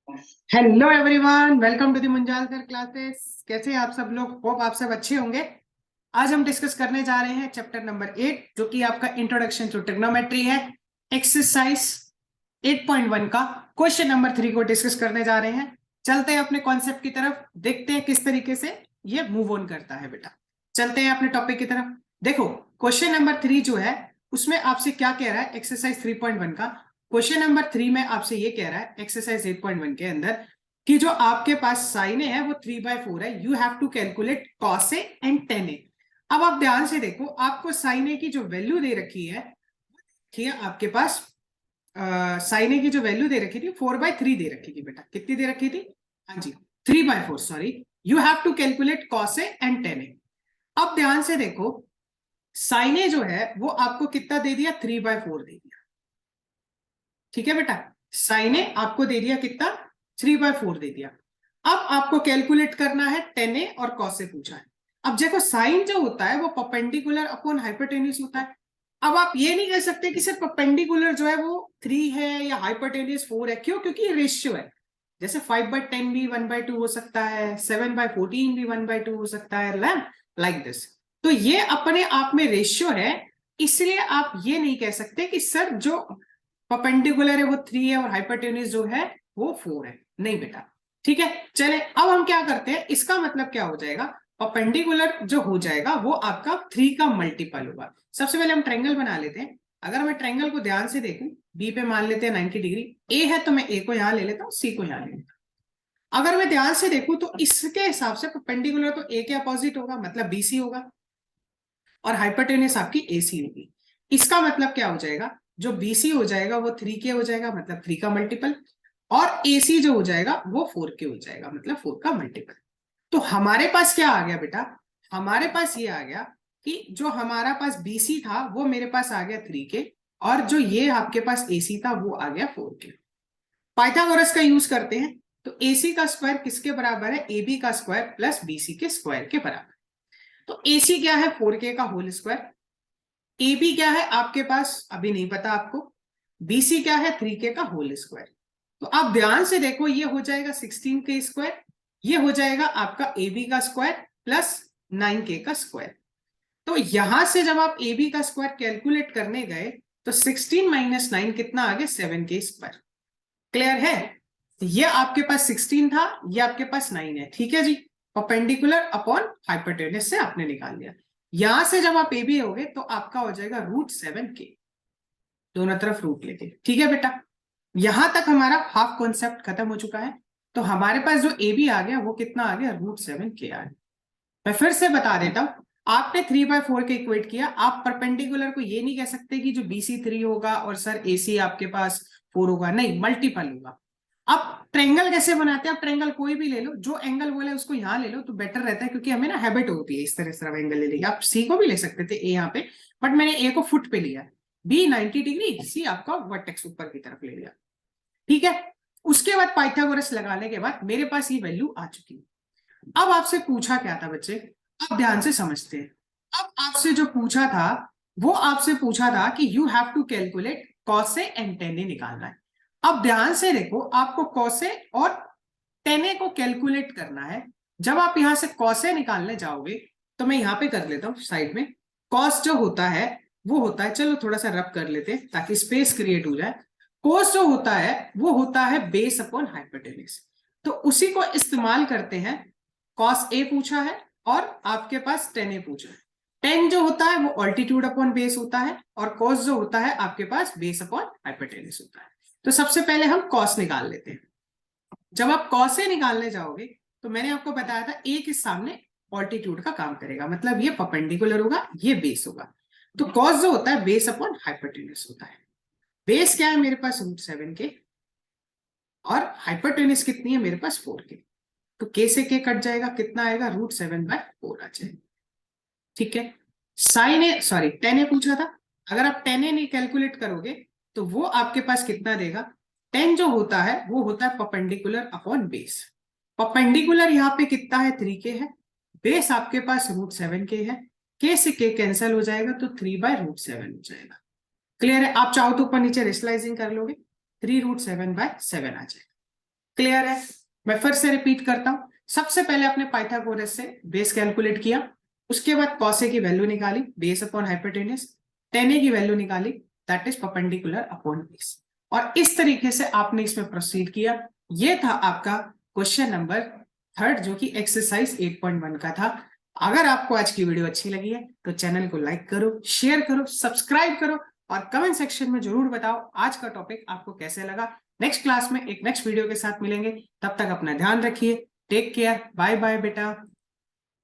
Hello everyone, welcome to the Munjalkar classes. कैसे हैं आप सब लोग? होप आप सब अच्छे होंगे। आज हम डिस्कस करने जा रहे हैं चैप्टर नंबर 8, जो कि आपका इंट्रोडक्शन टू ट्रिग्नोमेट्री है। एक्सरसाइज 8.1 का क्वेश्चन नंबर 3 को डिस्कस करने जा रहे हैं। चलते हैं अपने कॉन्सेप्ट की तरफ, देखते हैं किस तरीके से ये मूव ऑन करता है। बेटा चलते हैं अपने टॉपिक की तरफ। देखो, क्वेश्चन नंबर 3 जो है उसमें आपसे क्या कह रहा है, एक्सरसाइज 3.1 का क्वेश्चन नंबर 3 में आपसे ये कह रहा है एक्सरसाइज 8.1 के अंदर कि जो आपके पास साइन है वो 3/4 है। You have to calculate cos A and tan A. अब आप ध्यान से देखो, आपको साइन ए की जो वैल्यू दे रखी है, आपके पास साइन ए की जो वैल्यू दे रखी थी 4/3 दे रखी थी। बेटा कितनी दे रखी थी? हाँ जी, 3/4। Sorry, you have to calculate cos A and tan A. अब ध्यान से देखो, साइन ए जो है वो आपको कितना दे दिया? 3/4 दे दिया। ठीक है बेटा, साइन ए आपको दे दिया कितना? 3/4 दे दिया। अब आपको कैलकुलेट करना है टेन ए और कॉस ए पूछा है। अब देखो, साइन जो होता है वो परपेंडिकुलर अपॉन हाइपोटेन्यूज होता है। अब आप ये नहीं कह सकते कि सिर्फ परपेंडिकुलर जो है वो 3 है या हाइपोटेन्यूज 4 है। क्यों? क्योंकि ये रेशियो है। जैसे 5/10 भी 1/2 हो सकता है, 7/14 भी 1/2 हो सकता है, लाइक दिस। तो ये अपने आप में रेशियो है, इसलिए आप ये नहीं कह सकते कि सर जो परपेंडिकुलर है वो 3 है और हाइपोटेन्यूज जो है वो 4 है। नहीं बेटा, ठीक है। चले, अब हम क्या करते हैं, इसका मतलब क्या हो जाएगा? परपेंडिकुलर जो हो जाएगा वो आपका 3 का मल्टीपल होगा। सबसे पहले हम ट्रायंगल बना लेते हैं। अगर मैं ट्रायंगल को ध्यान से देखूं, बी पे मान लेते हैं 90 डिग्री। ए है तो मैं ए को यहां ले लेता हूं, सी को यहां ले लेता हूं। अगर मैं ध्यान से देखूं तो इसके हिसाब से परपेंडिकुलर तो ए के अपोजिट होगा, मतलब बीसी होगा, और हाइपोटेन्यूज आपकी एसी होगी। इसका मतलब क्या हो जाएगा? जो बीसी हो जाएगा वो 3K हो जाएगा, मतलब 3 का मल्टीपल, और एसी जो हो जाएगा वो 4K हो जाएगा, मतलब 4 का मल्टीपल। तो हमारे पास क्या आ गया बेटा? हमारे पास ये आ गया कि जो हमारा पास बीसी था वो मेरे पास आ गया 3K, और जो ये आपके पास एसी था वो आ गया 4K। पाइथागोरस का यूज करते हैं, तो एसी का स्क्वायर किसके बराबर है? एबी का स्क्वायर प्लस बीसी के स्क्वायर के बराबर। तो एसी क्या है? 4K का होल स्क्वायर। एबी क्या है आपके पास? अभी नहीं पता आपको। बीसी क्या है? 3K का होल स्क्वायर। तो आप ध्यान से देखो, ये हो जाएगा 16K स्क्वायर, ये हो जाएगा आपका एबी का स्क्वायर प्लस 9K का स्क्वायर। तो यहां से जब आप एबी का स्क्वायर कैलकुलेट करने गए तो 16 माइनस 9 कितना आ गया? 7K square. क्लियर है? ये आपके पास 16 था, ये आपके पास 9 है। ठीक है जी, परपेंडिकुलर अपॉन हाइपोटेन्यूज से आपने निकाल लिया। यहां से जब आप ए बी होगे तो आपका हो जाएगा √7K, दोनों तरफ रूट लेके। ठीक है बेटा, यहां तक हमारा हाफ कॉन्सेप्ट खत्म हो चुका है। तो हमारे पास जो ए बी आ गया वो कितना आ गया? √7K आ गया। मैं फिर से बता देता हूं, आपने 3/4 के इक्वेट किया। आप परपेंडिकुलर को ये नहीं कह सकते कि जो बीसी 3 होगा और सर एसी आपके पास 4 होगा, नहीं, मल्टीपल होगा। अब ट्रेंगल कैसे बनाते हैं? आप ट्रेंगल कोई भी ले लो, जो एंगल बोले उसको यहां ले लो तो बेटर रहता है, क्योंकि हमें ना हैबिट होती है इस तरह से एंगल ले लेंगे। आप सी को भी ले सकते थे, ए यहाँ पे, बट मैंने ए को फुट पे लिया। बी 90 डिग्री, सी आपका वर्टेक्स ऊपर की तरफ ले लिया। ठीक है, उसके बाद पाइथागोरस लगाने के बाद मेरे पास ये वैल्यू आ चुकी है। अब आपसे पूछा क्या था बच्चे? अब ध्यान से समझते हैं। अब आपसे जो पूछा था वो आपसे पूछा था कि you have to calculate cos A and tan A निकालना है। अब ध्यान से देखो, आपको कॉसे और टेने को कैलकुलेट करना है। जब आप यहां से कॉसे निकालने जाओगे तो मैं यहां पे कर लेता हूं साइड में। कॉस जो होता है वो होता है, चलो थोड़ा सा रब कर लेते हैं ताकि स्पेस क्रिएट हो जाए। कोस जो होता है वो होता है बेस अपॉन हाइपोटेन्यूज। तो उसी को इस्तेमाल करते हैं। कॉस ए पूछा है और आपके पास टेन ए पूछा है। टेन जो होता है वो ऑल्टीट्यूड अपॉन बेस होता है, और कॉस जो होता है आपके पास बेस अपॉन हाइपोटेन्यूज होता है। तो सबसे पहले हम कॉस निकाल लेते हैं। जब आप कॉस ए निकालने जाओगे तो मैंने आपको बताया था ए के सामने ऑल्टीट्यूड का काम करेगा, मतलब ये परपेंडिकुलर होगा, ये बेस होगा। तो कॉस जो होता है बेस अपॉन हाइपोटेन्यूज होता है। बेस क्या है मेरे पास? √7K, और हाइपोटेन्यूज कितनी है मेरे पास? 4K। तो K से K कट जाएगा, कितना आएगा? √7/4 आ जाएगा। ठीक है, साइन ए सॉरी टेन ए पूछा था। अगर आप टेन ए नहीं कैलकुलेट करोगे तो वो आपके पास कितना देगा? टेन जो होता है वो होता है परपेंडिकुलर अपॉन बेस। परपेंडिकुलर यहाँ पे कितना है? 3K है। बेस आपके पास √7K है। K से K कैंसिल हो जाएगा तो 3/√7 हो जाएगा। क्लियर है? आप चाहो तो ऊपर नीचे रेशनलाइजिंग कर लोगे, 3√7/7 आ जाएगा। क्लियर है? मैं फिर से रिपीट करता हूं। सबसे पहले आपने पाइथागोरस से बेस कैलकुलेट किया, उसके बाद कॉस ए की वैल्यू निकाली, बेस अपॉन हाइपोटेन्यूज, टेन ए की वैल्यू निकाली, that is perpendicular upon base, और इस तरीके से आपने इसमें प्रोसीड किया। ये था आपका क्वेश्चन नंबर 3 जो कि एक्सरसाइज 8.1 का था। अगर आपको आज की वीडियो अच्छी लगी है तो चैनल को लाइक करो, शेयर करो, सब्सक्राइब करो और कमेंट सेक्शन में जरूर बताओ आज का टॉपिक आपको कैसे लगा। नेक्स्ट क्लास में एक नेक्स्ट वीडियो के साथ मिलेंगे, तब तक अपना ध्यान रखिए। टेक केयर, बाय बाय बेटा।